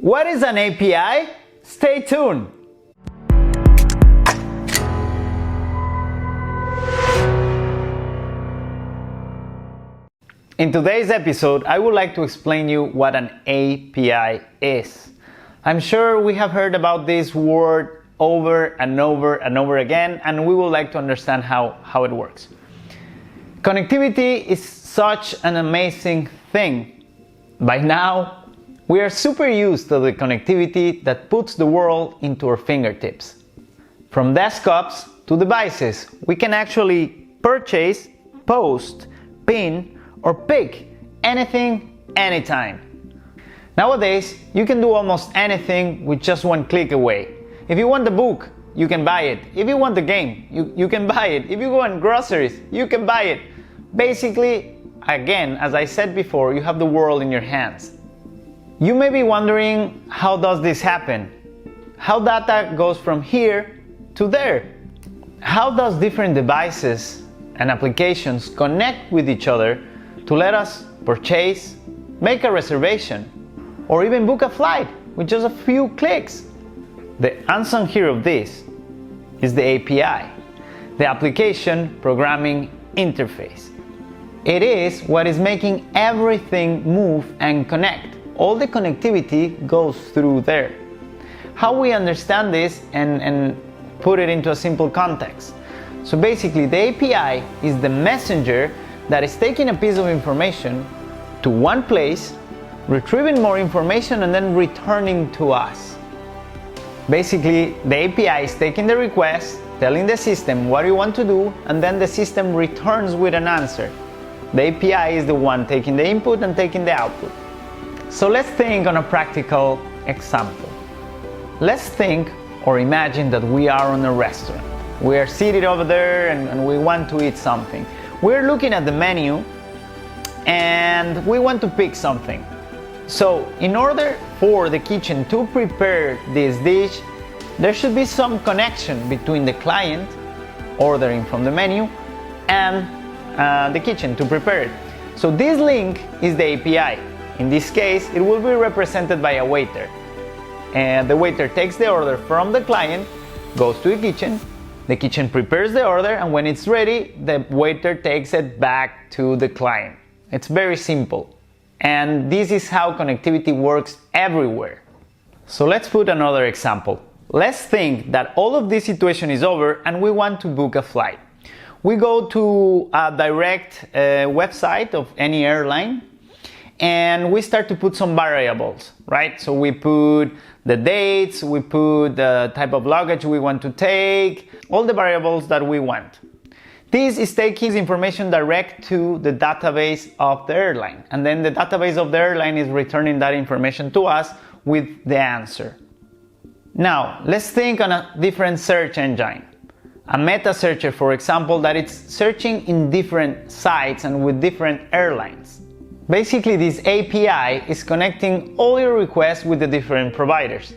What is an API? Stay tuned! In today's episode, I would like to explain you what an API is. I'm sure we have heard about this word over and over and over again, and we would like to understand how it works. Connectivity is such an amazing thing. By now, we are super used to the connectivity that puts the world into our fingertips. From desktops to devices, we can actually purchase, post, pin, or pick anything, anytime. Nowadays, you can do almost anything with just one click away. If you want the book, you can buy it. If you want the game, you can buy it. If you want groceries, you can buy it. Basically, again, as I said before, you have the world in your hands. You may be wondering, how does this happen? How data goes from here to there? How does different devices and applications connect with each other to let us purchase, make a reservation, or even book a flight with just a few clicks? The unsung hero of this is the API, the Application Programming Interface. It is what is making everything move and connect. All the connectivity goes through there. How we understand this and put it into a simple context. So basically, the API is the messenger that is taking a piece of information to one place, retrieving more information, and then returning to us. Basically, the API is taking the request, telling the system what you want to do, and then the system returns with an answer. The API is the one taking the input and taking the output. So let's think on a practical example. Let's think or imagine that we are on a restaurant. We are seated over there and we want to eat something. We're looking at the menu and we want to pick something. So in order for the kitchen to prepare this dish, there should be some connection between the client ordering from the menu and the kitchen to prepare it. So this link is the API. In this case, it will be represented by a waiter. And the waiter takes the order from the client, goes to the kitchen prepares the order, and when it's ready, the waiter takes it back to the client. It's very simple. And this is how connectivity works everywhere. So let's put another example. Let's think that all of this situation is over and we want to book a flight. We go to a direct website of any airline and we start to put some variables, right? So we put the dates, we put the type of luggage we want to take, all the variables that we want. This is taking information direct to the database of the airline, and then the database of the airline is returning that information to us with the answer. Now, let's think on a different search engine. A meta searcher, for example, that it's searching in different sites and with different airlines. Basically, this API is connecting all your requests with the different providers.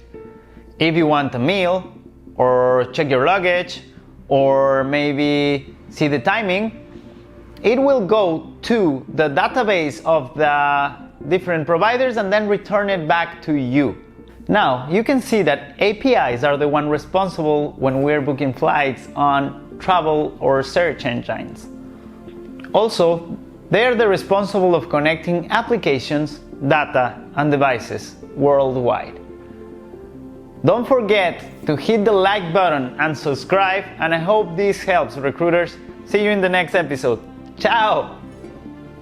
If you want a meal, or check your luggage, or maybe see the timing, it will go to the database of the different providers and then return it back to you. Now, you can see that APIs are the one responsible when we're booking flights on travel or search engines. Also, they are the responsible of connecting applications, data, and devices worldwide. Don't forget to hit the like button and subscribe, and I hope this helps, recruiters. See you in the next episode. Ciao!